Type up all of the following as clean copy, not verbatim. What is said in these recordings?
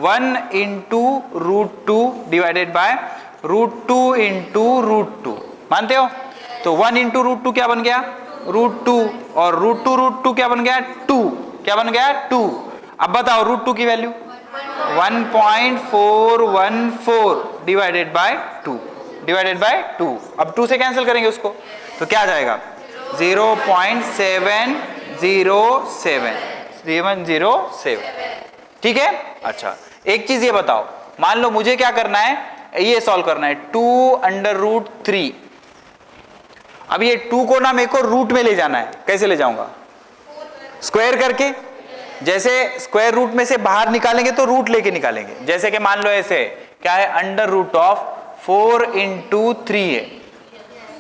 1 into √2 divided by √2 into √2, मानते हो? तो 1 इंटू √2 क्या बन गया? √2, और √2 क्या बन गया? 2, क्या बन गया? 2। अब बताओ √2 की value 1.414 divided by 2, divided by 2। अब 2 से कैंसिल करेंगे उसको, तो क्या आ जाएगा? 0.707, ठीक है। अच्छा, एक चीज ये बताओ, मान लो मुझे क्या करना है, ये सॉल्व करना है 2√3। अब ये 2 को ना मेरे को रूट में ले जाना है, कैसे ले जाऊंगा? स्क्वायर करके। जैसे स्क्वायर रूट में से बाहर निकालेंगे तो रूट लेके निकालेंगे। जैसे कि मान लो ऐसे क्या है, √4 इंटू 3 है,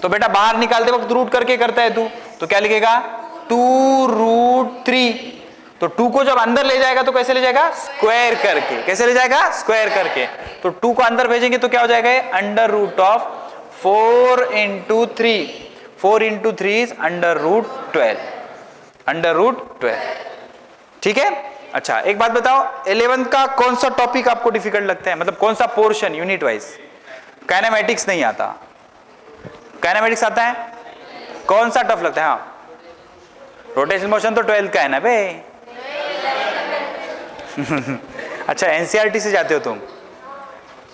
तो बेटा बाहर निकालते वक्त रूट करके करता है तू, तो क्या लिखेगा? 2√3। तो 2 को जब अंदर ले जाएगा तो कैसे ले जाएगा? स्क्वायर करके। कैसे ले जाएगा? स्क्वायर करके। तो 2 को अंदर भेजेंगे तो क्या हो जाएगा? √4 इंटू 3, 4 इंटू 3 इज √12, √12, ठीक है। अच्छा, एक बात बताओ, 11th का कौन सा टॉपिक आपको डिफिकल्ट लगता है, मतलब कौन सा पोर्शन यूनिट वाइज? काइनेमेटिक्स नहीं आता? काइनेमेटिक्स आता है? कौन सा टफ लगता है? हाँ, रोटेशनल मोशन तो 12th का है ना बे। अच्छा, एनसीईआरटी से जाते हो तुम?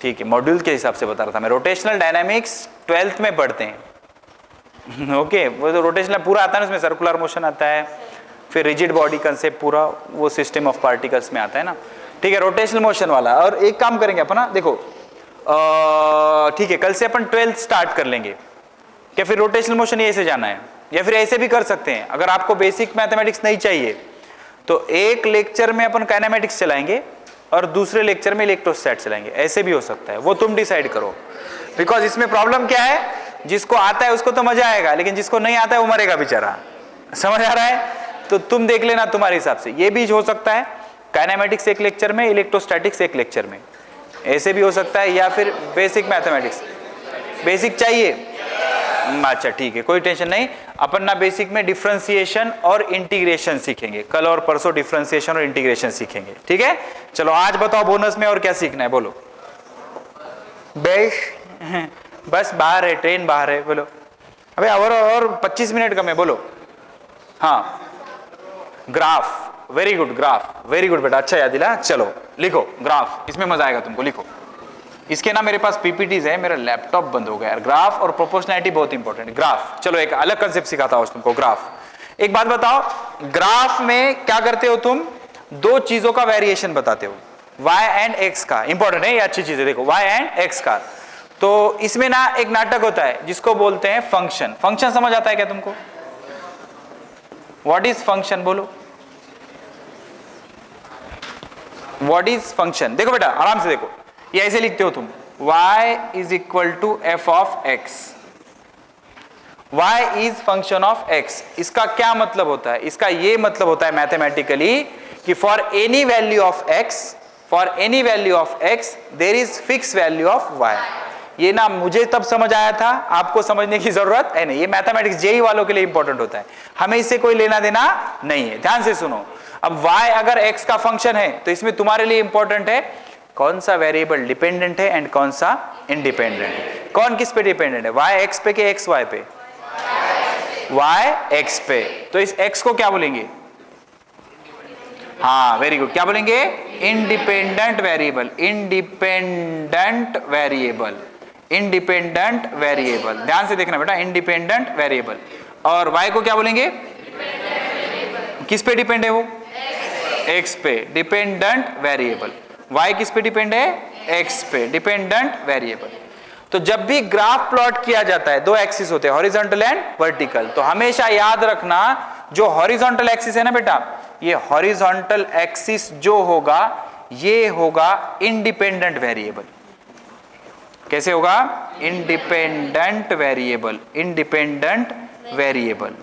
ठीक है, मॉड्यूल के हिसाब से बता रहा था मैं। रोटेशनल डायनामिक्स 12th में पढ़ते हैं। ओके, वो तो रोटेशनल पूरा आता है ना, उसमें सर्कुलर मोशन आता है, फिर रिजिड बॉडी कंसेप्ट पूरा वो सिस्टम ऑफ पार्टिकल्स में आता है ना, ठीक है, रोटेशनल मोशन वाला। और एक काम करेंगे अपन ना, देखो ठीक है, कल से अपन 12th स्टार्ट कर लेंगे। क्या फिर रोटेशनल मोशन ऐसे जाना है, या फिर ऐसे भी कर सकते हैं? अगर आपको बेसिक मैथमेटिक्स नहीं चाहिए तो एक लेक्चर में अपन काइनेमेटिक्स चलाएंगे और दूसरे लेक्चर में इलेक्ट्रोस्टैट चलाएंगे, ऐसे भी हो सकता है, वो तुम डिसाइड करो। बिकॉज इसमें प्रॉब्लम क्या है, जिसको आता है उसको तो मजा आएगा, लेकिन जिसको नहीं आता है वो मरेगा बेचारा। समझ आ रहा है? तो तुम देख लेना तुम्हारे हिसाब से। ये भी हो सकता है काइनेमेटिक्स एक लेक्चर में, इलेक्ट्रोस्टैटिक्स एक लेक्चर में, ऐसे भी हो सकता है, या फिर बेसिक मैथमेटिक्स। बेसिक चाहिए? अच्छा ठीक है, कोई टेंशन नहीं। अपन ना बेसिक में डिफरेंशिएशन और इंटीग्रेशन सीखेंगे, कल और परसों डिफरेंशिएशन और इंटीग्रेशन सीखेंगे, ठीक है। चलो आज बताओ बोनस में और क्या सीखना है, बोलो। बस बाहर है, ट्रेन बाहर है, बोलो। अबे और 25 मिनट कम है, बोलो। हाँ, graph, very good, graph, very good बेटा, अच्छा याद दिला। चलो लिखो ग्राफ, इसमें मजा आएगा तुमको, लिखो। इसके ना मेरे पास पीपीटीज है, मेरा लैपटॉप बंद हो गया यार। ग्राफ और प्रोपोर्शनैलिटी बहुत इंपॉर्टेंट है। ग्राफ, चलो एक अलग कंसेप्ट सिखाता हूं तुमको। ग्राफ, एक बात बताओ, ग्राफ में क्या करते हो तुम? दो चीजों का वेरिएशन बताते हो, y एंड x का। इंपॉर्टेंट है, ये अच्छी चीज है, देखो y एंड x का। तो इसमें ना एक नाटक होता है जिसको बोलते हैं फंक्शन। फंक्शन समझ आता है क्या तुमको? व्हाट इज फंक्शन, बोलो। What is function? देखो बेटा आराम से देखो, ये ऐसे लिखते हो तुम, y is equal to f of x। y is function of x। इसका क्या मतलब होता है? इसका ये मतलब होता है मैथमेटिकली कि for any value of x, for any value of x there is fix value of y। ये ना मुझे तब समझ आया था, आपको समझने की जरूरत है नहीं। ये मैथमेटिक्स जेई वालों के लिए इंपॉर्टेंट होता है, हमें इससे कोई लेना देना नहीं है। ध्यान से सुनो, अब y अगर x का फंक्शन है तो इसमें तुम्हारे लिए इंपॉर्टेंट है कौन सा वेरिएबल डिपेंडेंट है एंड कौन सा इंडिपेंडेंट है। कौन किस पे डिपेंडेंट है, y x पे कि x y पे? y x पे। तो इस x को क्या बोलेंगे? हाँ वेरी गुड, क्या बोलेंगे? Independent variable, independent variable, independent variable. ध्यान से देखना बेटा, इंडिपेंडेंट वेरिएबल। और y को क्या बोलेंगे? किस पे डिपेंड है वो? x पे, डिपेंडेंट वेरिएबल। y किस पे डिपेंड है? x पे, डिपेंडेंट वेरिएबल। तो जब भी ग्राफ प्लॉट किया जाता है, दो एक्सिस होते हैं, हॉरिजॉन्टल एंड वर्टिकल। तो हमेशा याद रखना, जो हॉरिजॉन्टल एक्सिस है ना बेटा, ये हॉरिजॉन्टल एक्सिस जो होगा ये होगा इंडिपेंडेंट वेरिएबल। कैसे होगा? इंडिपेंडेंट वेरिएबल, इंडिपेंडेंट वेरिएबल,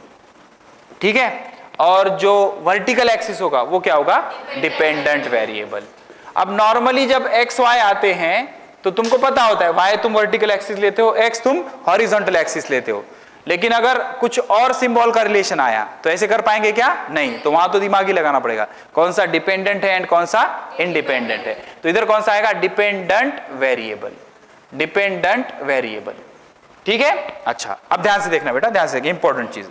ठीक है। और जो वर्टिकल एक्सिस होगा वो क्या होगा? Dependent variable. अब नॉर्मली जब x y आते हैं तो तुमको पता होता है y तुम वर्टिकल एक्सिस लेते हो, x तुम हॉरिजॉन्टल एक्सिस लेते हो। लेकिन अगर कुछ और सिंबल का रिलेशन आया तो ऐसे कर पाएंगे क्या? नहीं। तो वहां तो दिमाग ही लगाना पड़ेगा, कौन सा डिपेंडेंट है एंड कौन सा इंडिपेंडेंट है। तो इधर कौन सा आएगा? Dependent variable, dependent variable. ठीक है। अच्छा, अब ध्यान से देखना बेटा, ध्यान से देखिए, इंपॉर्टेंट चीज।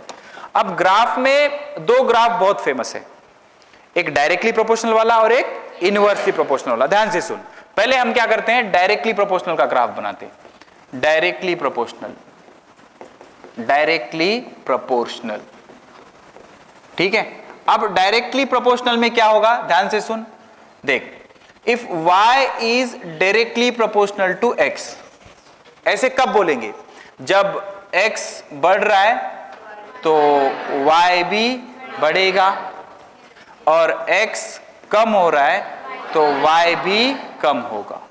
अब ग्राफ में दो ग्राफ बहुत फेमस है, एक डायरेक्टली प्रोपोर्शनल वाला और एक इनवर्सली प्रोपोर्शनल वाला। ध्यान से सुन, पहले हम क्या करते हैं, डायरेक्टली प्रोपोर्शनल का ग्राफ बनाते हैं। Directly proportional, directly proportional. ठीक है। अब डायरेक्टली प्रोपोर्शनल में क्या होगा, ध्यान से सुन, देख, if y is directly proportional to x, ऐसे कब बोलेंगे? जब x बढ़ रहा है तो y भी बढ़ेगा, और x कम हो रहा है तो y भी कम होगा।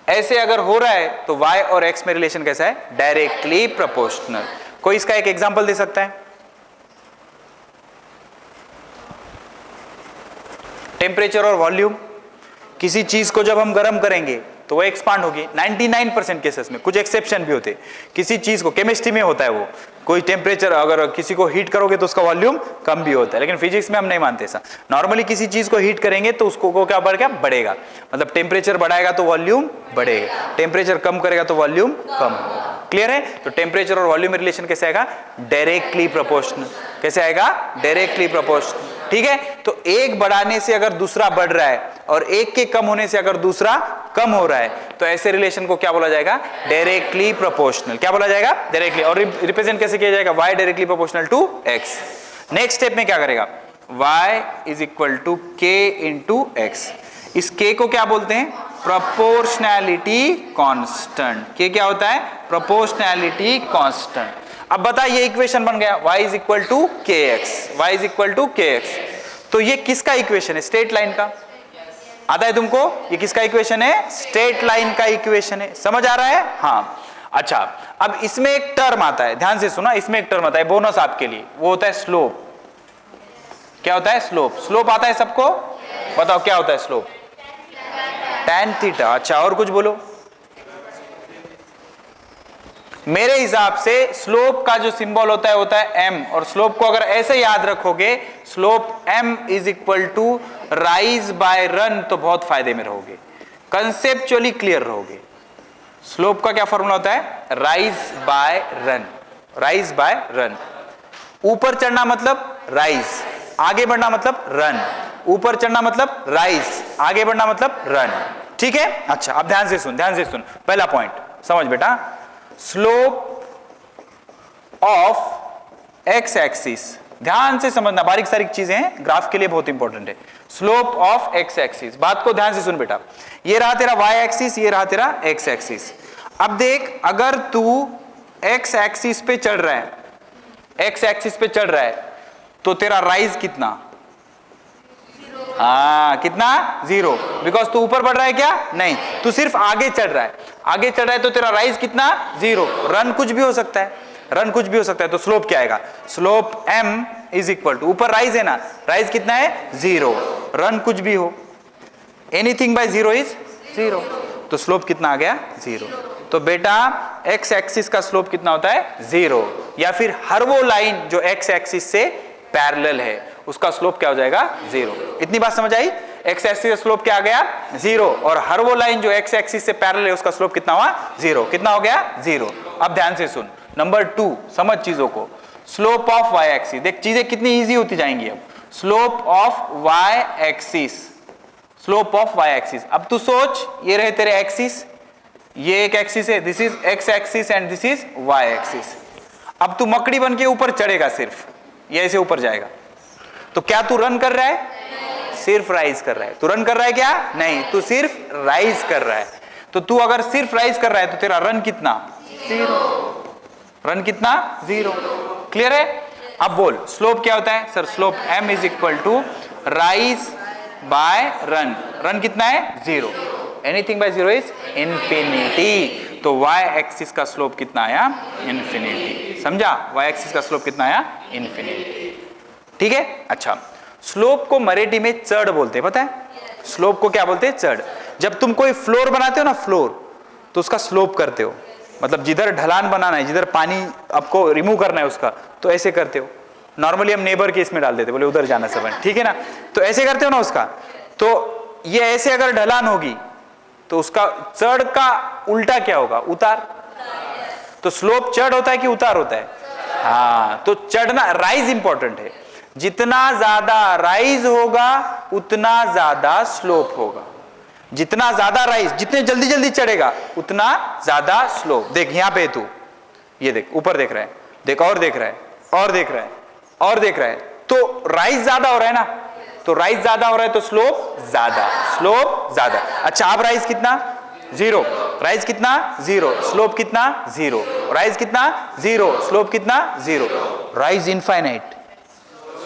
ऐसे अगर हो रहा है तो y और x में रिलेशन कैसा है? Directly proportional. कोई इसका एक एग्जांपल दे सकता है? टेम्परेचर और वॉल्यूम, किसी चीज को जब हम गर्म करेंगे तो वो एक्सपांड होगी। 99% केसेस में, कुछ एक्सेप्शन भी होते, किसी चीज को, केमिस्ट्री में होता है वो, कोई टेम्परेचर अगर किसी को हीट करोगे तो उसका वॉल्यूम कम भी होता है, लेकिन फिजिक्स में हम नहीं मानते ऐसा। नॉर्मली किसी चीज को हीट करेंगे तो उसको क्या बढ़ेगा, मतलब टेम्परेचर बढ़ाएगा तो वॉल्यूम बढ़ेगा, टेम्परेचर कम करेगा तो वॉल्यूम कम होगा। क्लियर है? तो टेम्परेचर और वॉल्यूम में रिलेशन कैसे आएगा? Directly proportional. कैसे आएगा? Directly proportional. ठीक है। तो एक बढ़ाने से अगर दूसरा बढ़ रहा है और एक के कम होने से अगर दूसरा कम हो रहा है तो ऐसे रिलेशन को क्या बोला जाएगा? Directly proportional. क्या बोला जाएगा? डायरेक्टली। और रिप्रेजेंट कैसे किया जाएगा? y directly proportional to x। Next step में क्या करेगा? y is equal to k into x। इस k को क्या बोलते हैं? Proportionality constant. k क्या होता है? Proportionality constant. अब बता, ये इक्वेशन बन गया y is equal to kx, y is equal to kx। तो ये किसका इक्वेशन है? स्ट्रेट लाइन का। आता है तुमको? ये किसका इक्वेशन है? स्ट्रेट लाइन का इक्वेशन है। समझ आ रहा है? हाँ। अच्छा, अब इसमें एक टर्म आता है, ध्यान से सुना, इसमें एक टर्म आता है बोनस आपके लिए, वो होता है स्लोप। क्या होता है? स्लोप। स्लोप आता है सबको? बताओ क्या होता है स्लोप? tan theta. अच्छा, और कुछ बोलो। मेरे हिसाब से स्लोप का जो सिंबल होता है m, और स्लोप को अगर ऐसे याद रखोगे, slope m is equal to rise by run, तो बहुत फायदे में रहोगे, कंसेप्चुअली क्लियर रहोगे। स्लोप का क्या फॉर्मूला होता है? Rise by run. Rise by run. ऊपर चढ़ना मतलब राइज, आगे बढ़ना मतलब रन। ऊपर चढ़ना मतलब राइज, आगे बढ़ना मतलब रन। ठीक है। अच्छा, अब ध्यान से सुन, ध्यान से सुन, पहला पॉइंट समझ बेटा। स्लोप ऑफ एक्स एक्सिस, ध्यान से समझना, बारीक सारीक चीजें हैं, ग्राफ के लिए बहुत इंपॉर्टेंट है। स्लोप ऑफ एक्स एक्सिस, बात को ध्यान से सुन बेटा। ये रहा तेरा वाई एक्सिस, ये रहा तेरा एक्स एक्सिस। अब देख, अगर तू एक्स एक्सिस पे चढ़ रहा है, एक्स एक्सिस पे चढ़ रहा है, तो तेरा राइज कितना? कितना? 0। बिकॉज तू ऊपर बढ़ रहा है क्या? नहीं, तू सिर्फ आगे चढ़ रहा है। आगे चढ़ रहा है तो तेरा राइज कितना? 0। रन कुछ भी हो सकता है, रन कुछ भी हो सकता है। तो स्लोप क्या आएगा? Slope m is equal to, ऊपर राइज है ना, राइज कितना है? 0। रन कुछ भी हो, एनीथिंग बाय 0 इज 0। तो स्लोप कितना आ गया? 0। तो बेटा x एक्सिस का स्लोप कितना होता है? 0। या फिर हर वो लाइन जो x एक्सिस से पैरेलल है उसका स्लोप क्या हो जाएगा? 0। इतनी बात समझ आई? x एक्सिस का स्लोप क्या आ गया? 0। और हर वो लाइन जो x एक्सिस से पैरेलल है उसका स्लोप कितना हुआ? 0। कितना हो गया? 0। अब ध्यान से सुन, नंबर 2, समझ चीजों को। स्लोप ऑफ y एक्सिस, देख चीजें कितनी इजी होती जाएंगी अब। Slope of y axis, slope of y axis. अब तू सोच, ये रहे तेरे एक्सिस, ये एक एक्सिस है, this is x axis and this is y axis. अब तू मकड़ी बन के ऊपर चढ़ेगा, सिर्फ ये ऐसे ऊपर जाएगा, तो क्या तू रन कर रहा है? सिर्फ राइज कर रहा है। तू रन कर रहा है क्या? नहीं, तू सिर्फ राइज कर रहा है। तो तू अगर सिर्फ राइज कर रहा है तो तेरा रन कितना? 0। रन कितना? 0। क्लियर है? अब बोल, स्लोप क्या होता है? Sir slope m is equal to rise by run. Run कितना है? 0। Anything by 0 is infinity. तो y एक्सिस का स्लोप कितना आया? इंफिनिटी। समझा? y एक्सिस का स्लोप कितना आया? इंफिनिटी। ठीक है। अच्छा, स्लोप को मराठी में चढ़ बोलते हैं, पता है? स्लोप को क्या बोलते हैं? चढ़। जब तुम कोई फ्लोर बनाते हो ना, फ्लोर, तो उसका स्लोप करते हो, मतलब जिधर ढलान बनाना है, जिधर पानी आपको रिमूव करना है उसका, तो ऐसे करते हो। नॉर्मली हम नेबर के इसमें डाल देते, बोले उधर जाना सब, ठीक है ना, तो ऐसे करते हो ना उसका। तो ये ऐसे अगर ढलान होगी तो उसका चढ़ का उल्टा क्या होगा? उतार। तो स्लोप चढ़ होता है कि उतार होता है? हाँ, तो चढ़ना, राइज इंपॉर्टेंट है। जितना ज्यादा राइज होगा उतना ज्यादा स्लोप होगा। जितना ज्यादा राइज, जितने जल्दी जल्दी चढ़ेगा उतना ज्यादा स्लोप। देख यहां पे तू, ये देख ऊपर देख रहा है, देख और देख रहा है, और देख रहा है, और देख रहा है, तो राइज ज्यादा हो रहा है ना, तो राइज ज्यादा हो रहा है तो स्लोप ज्यादा, स्लोप ज्यादा। अच्छा, अब राइज कितना? 0। राइज कितना? 0। स्लोप कितना? 0। राइज कितना? 0। स्लोप कितना? 0। Rise infinite,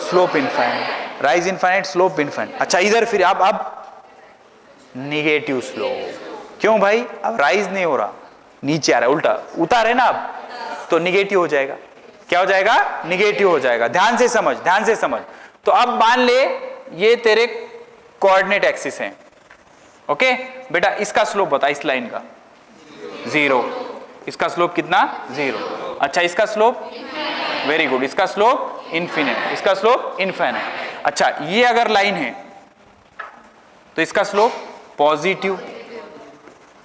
slope infinite, rise infinite, slope infinite. अच्छा, इधर फिर अब निगेटिव स्लोप। क्यों भाई? अब राइज नहीं हो रहा, नीचे आ रहा है, उल्टा उतार है ना, अब तो निगेटिव हो जाएगा। क्या हो जाएगा? निगेटिव हो जाएगा। ध्यान से समझ, ध्यान से समझ। तो अब मान ले ये तेरे कोऑर्डिनेट एक्सिस हैं, ओके बेटा, इसका स्लोप बता, इस लाइन का 0। इसका स्लोप कितना? 0। अच्छा, इसका स्लोप? वेरी गुड, इसका स्लोप इनफिनिट, इसका स्लोप इनफिनिट। अच्छा, ये अगर लाइन है तो इसका स्लोप पॉजिटिव,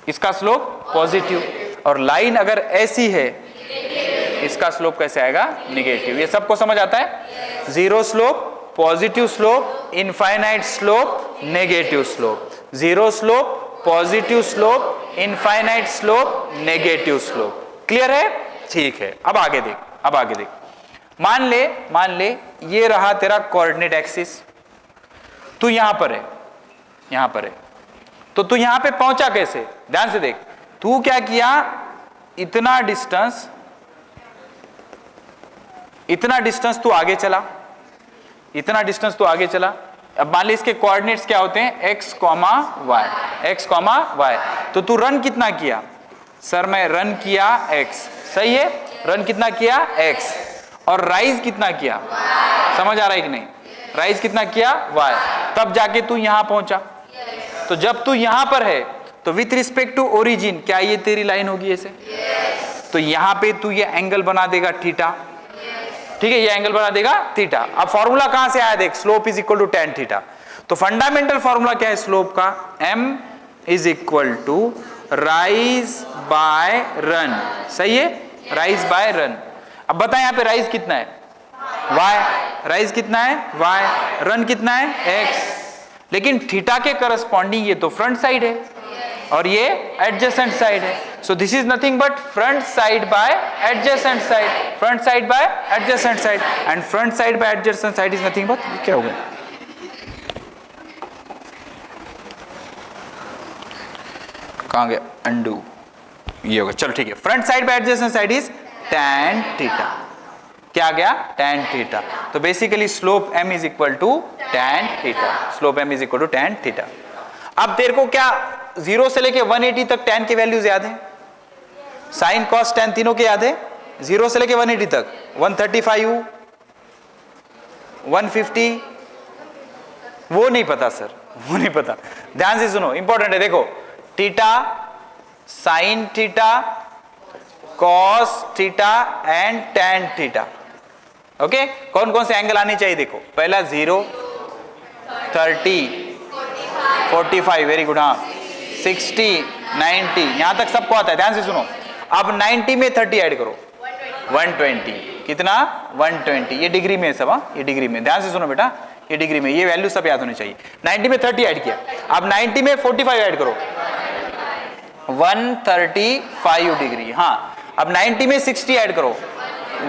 इसका स्लोप पॉजिटिव, और लाइन अगर ऐसी है इसका स्लोप कैसे आएगा? निगेटिव। ये सबको समझ आता है? 0 slope, positive slope, infinite slope, negative slope. 0 slope, positive slope, infinite slope, negative slope. Clear है? ठीक है। अब आगे देख, अब आगे देख। मान ले ये रहा तेरा कोऑर्डिनेट एक्सिस, तू यहां पर है, यहां पर है, तो तू यहां पे पहुंचा कैसे? ध्यान से देख। तू क्या किया? इतना डिस्टेंस तू आगे चला, इतना डिस्टेंस तू आगे चला। अब मान ली इसके कोऑर्डिनेट्स क्या होते हैं? x, y, x, y। तो तू रन कितना किया? सर मैं रन किया x, सही है, रन कितना किया? x। और राइज कितना किया? समझ आ रहा है कि नहीं? राइज कितना किया? y। तब जाके तू यहां पहुंचा। तो जब तू यहां पर है तो विथ रिस्पेक्ट टू ओरिजिन क्या ये तेरी लाइन होगी ऐसे? तो यहां पे तू ये एंगल बना देगा थीटा, ठीक है, ये एंगल बना देगा थीटा। अब फॉर्मूला कहां से आया? देख, slope is equal to tan theta. तो फंडामेंटल फॉर्मूला क्या है स्लोप का? m is equal to rise by run, सही है, राइज बाय रन। अब बताएं यहां पे राइज कितना है? y। राइज कितना है? y। रन कितना है? x। लेकिन थीटा के करस्पॉन्डिंग ये तो फ्रंट साइड है और ये एडजेसेंट साइड है। So this is nothing but front side by adjacent side, front side by adjacent side, and front side by adjacent side is nothing but, क्या हो गया? कहां गया? अंडू, ये होगा। चलो ठीक है, front side by adjacent side is tan theta. क्या आ गया? tan theta. तो basically slope m is equal to tan theta, slope m is equal to tan theta. अब तेरे को क्या 0 से लेके 180 तक tan के वैल्यूज याद है? साइन कॉस tan तीनों के याद है? 0 से लेके 180 तक 135, 150, वो नहीं पता सर, वो नहीं पता। ध्यान से सुनो, इंपॉर्टेंट है। देखो, theta, sine theta, cos theta and tan theta, okay. कौन कौन से एंगल आने चाहिए? देखो, पहला 0, 30, 45, वेरी गुड, हाँ, 60, 90, यहां तक सबको आता है। ध्यान से सुनो। अब 90 में 30 ऐड करो, 120। कितना? 120। ये डिग्री में है सब, हाँ, ये डिग्री में। ध्यान से सुनो बेटा, ये डिग्री में, ये वैल्यू सब याद होनी चाहिए। 90 में 30 ऐड किया, अब 90 में 45 ऐड करो, 135 डिग्री। हाँ, अब 90 में 60 ऐड करो,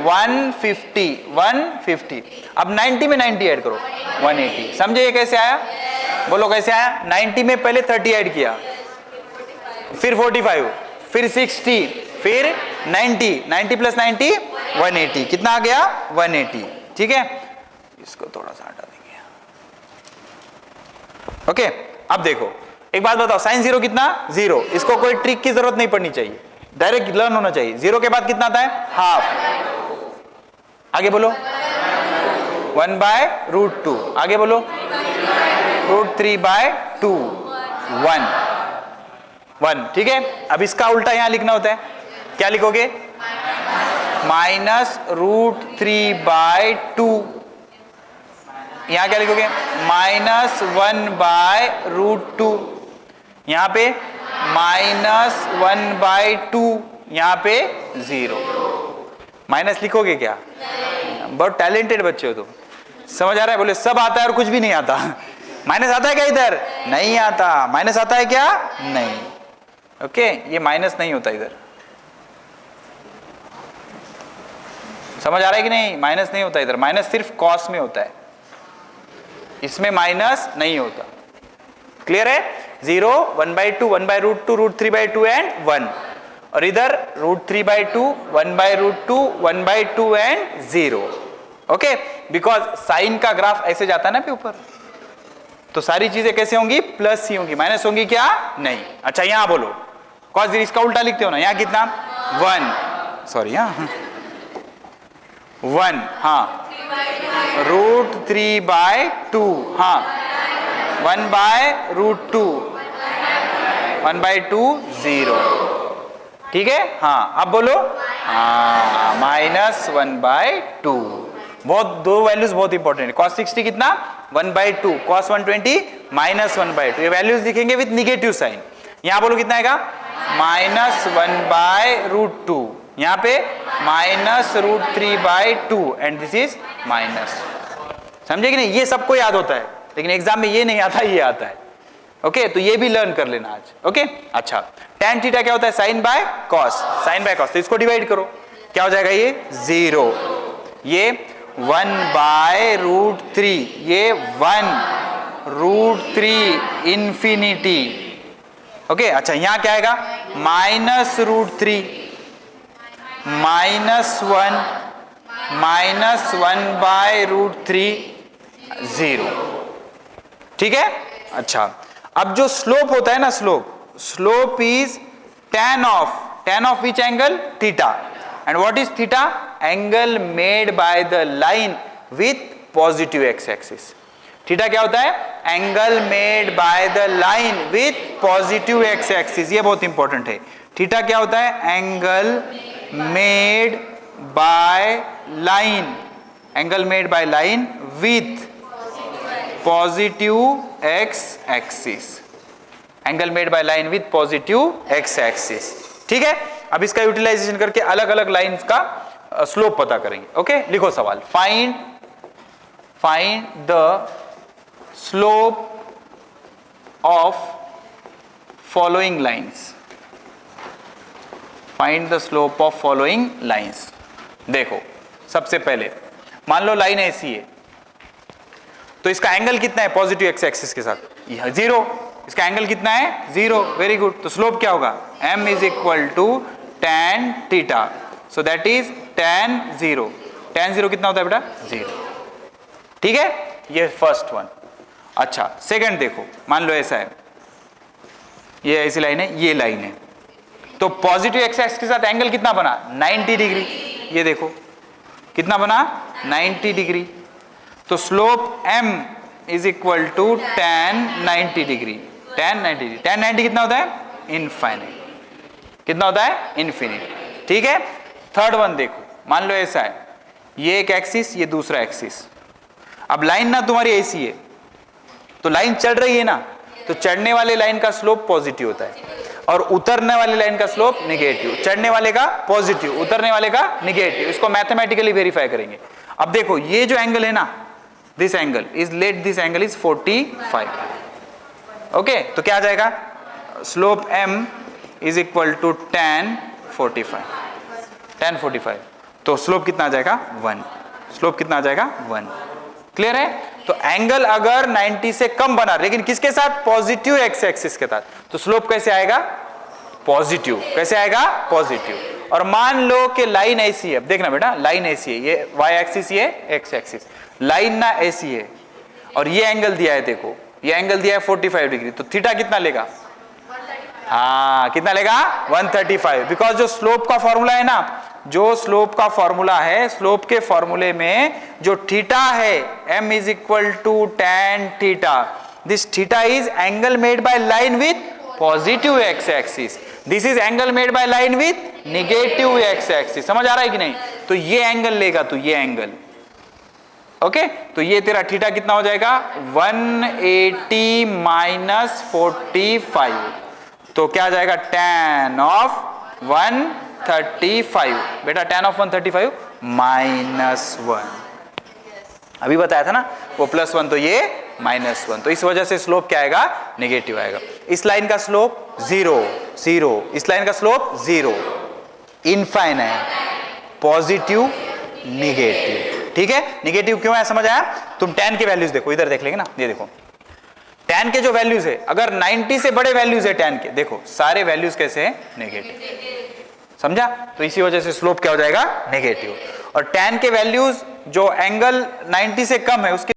150। अब 90 में 90 ऐड करो, 180। समझे ये कैसे आया? बोलो कैसे आया? 90 में पहले 30 ऐड किया, फिर 45, फिर 60, फिर 90, 90 प्लस 90 180। कितना आ गया? 180। ठीक है, इसको थोड़ा सा हटा देंगे, ओके। अब देखो, एक बात बताओ, साइन 0 कितना? 0। इसको कोई ट्रिक की जरूरत नहीं पड़नी चाहिए, डायरेक्ट लर्न होना चाहिए। 0 के बाद कितना आता है? हाफ। आगे बोलो, 1/√2। आगे बोलो, √3/2, 1। ठीक है, अब इसका उल्टा यहां लिखना होता है, क्या लिखोगे? -√3/2। यहां क्या लिखोगे? -1/√2। यहां पे -1/2, यहां पे 0। माइनस लिखोगे क्या? बहुत टैलेंटेड बच्चे हो तुम। समझ आ रहा है? बोले सब आता है और कुछ भी नहीं आता। माइनस आता है क्या इधर? नहीं आता। माइनस आता है क्या? नहीं। ओके, ये माइनस नहीं होता इधर। समझ आ रहा है कि नहीं? माइनस नहीं होता इधर। माइनस सिर्फ कॉस में होता है, इसमें माइनस नहीं होता। क्लियर है? 0, 1/2, 1/√2, √3/2 एंड 1। और इधर √3/2, 1/√2, 1/2 एंड 0। ओके, बिकॉज साइन का ग्राफ ऐसे जाता है ना पे ऊपर, तो सारी चीजें कैसे होंगी? प्लस ही होंगी, माइनस होंगी क्या? नहीं। अच्छा, यहां बोलो कॉस, इसका उल्टा लिखते हो ना। यहां कितना? 1, सॉरी, हाँ 1, हाँ √3/2, हाँ 1/√2, 1/2, 0। ठीक है? हाँ, अब बोलो हाँ -1/2। बहुत, दो वैल्यूज बहुत इंपॉर्टेंट है। cos 60 कितना? 1/2, cos 120 -1/2। ये वैल्यूज दिखेंगे विद निगेटिव साइन। यहां बोलो कितना आएगा? -1/√2। यहां पे -√3/2 एंड दिस इज माइनस। समझे कि नहीं? ये सबको याद होता है, लेकिन एग्जाम में ये नहीं आता, ये आता है। ओके, तो ये भी लर्न कर लेना आज। ओके, अच्छा, tan थीटा क्या होता है? Sine by cos, sine by cos. तो इसको डिवाइड करो, क्या हो जाएगा? ये 0, ये 1/√3, ये 1√3 इंफिनिटी। ओके, अच्छा, यहां क्या आएगा? -√3, -1, -1/√3, 0। ठीक है? अच्छा, अब जो स्लोप होता है ना, slope is tan of which angle? Theta. And what is theta? Angle made by the line with positive x axis. Theta क्या होता है? Angle made by the line with positive x axis. ये बहुत important है। Theta क्या होता है? Angle made by line, angle made by line with positive x axis, angle made by line with positive x axis. ठीक है? अब इसका यूटिलाइजेशन करके अलग अलग लाइंस का स्लोप पता करेंगे। ओके, लिखो सवाल। Find the slope of following lines. Find the slope of following lines. देखो, सबसे पहले मान लो लाइन ऐसी है, तो इसका एंगल कितना है पॉजिटिव एक्स एक्सिस के साथ? 0। इसका एंगल कितना है? 0। Very good. तो स्लोप क्या होगा? m is equal to tan theta, so that is tan 0। tan 0 कितना होता है बेटा? 0। ठीक है? ये फर्स्ट वन। अच्छा, सेकंड देखो, मान लो ऐसा है, ये ऐसी लाइन है, ये लाइन है, तो पॉजिटिव एक्स एक्सिस के साथ एंगल कितना बना? 90 डिग्री। ये देखो कितना बना? 90 डिग्री। तो slope m is equal to tan 90 degree. tan 90 degree, tan 90 कितना होता है? इनफाइनाइट। कितना होता है? इनफिनिट। ठीक है? थर्ड वन देखो, मान लो ऐसा है, ये एक एक्सिस, ये दूसरा एक्सिस। अब लाइन ना तुम्हारी ऐसी है, तो लाइन चढ़ रही है ना, तो चढ़ने वाले लाइन का स्लोप पॉजिटिव होता है और उतरने वाले लाइन का स्लोप नेगेटिव। चढ़ने वाले का पॉजिटिव, उतरने वाले का नेगेटिव। इसको मैथमेटिकली वेरीफाई करेंगे। अब देखो, ये जो एंगल है ना, this angle is, let this angle is 45। Okay, तो क्या आ जाएगा? Slope m is equal to tan 45। tan 45, तो स्लोप कितना आ जाएगा? 1। स्लोप कितना आ जाएगा? 1। क्लियर है? तो एंगल अगर 90 से कम बना, लेकिन किसके साथ? पॉजिटिव एक्स एक्सिस के साथ, तो स्लोप कैसे आएगा? पॉजिटिव। कैसे आएगा? पॉजिटिव। और मान लो कि लाइन ऐसी है, अब देखना बेटा, लाइन ऐसी है, ये y एक्सिस, ये x एक्सिस, लाइन ना ऐसी है, और ये एंगल दिया है, देखो ये एंगल दिया है 45 डिग्री, तो थीटा कितना लेगा? हाँ, कितना लेगा? 135। बिकॉज जो स्लोप का फॉर्मूला है ना, जो स्लोप का फॉर्मूला है, स्लोप के फॉर्मूले में जो थीटा है, m is equal to tan theta, this theta is angle made by line with positive x axis, this is angle made by line with negative x axis, समझ आ रहा है कि नहीं? तो ये एंगल लेगा, तो ये एंगल, ओके तो ये तेरा थीटा कितना हो जाएगा 180 माइनस 45, तो क्या आ जाएगा tan ऑफ 135, बेटा tan ऑफ 135 -1, अभी बताया था ना, वो +1 तो ये -1, तो इस वजह से स्लोप क्या आएगा, नेगेटिव आएगा। इस लाइन का स्लोप 0 0, इस लाइन का स्लोप 0, इनफाइनाइट, पॉजिटिव, नेगेटिव, ठीक है। नेगेटिव क्यों है समझ आया? तुम tan के वैल्यूज देखो, इधर देख लेंगे ना, ये देखो tan के जो वैल्यूज है, अगर 90 से बड़े वैल्यूज है tan के, देखो सारे वैल्यूज कैसे हैं, नेगेटिव, समझा? तो इसी वजह से स्लोप क्या हो जाएगा, नेगेटिव। और tan के वैल्यूज जो एंगल 90 से कम है उसके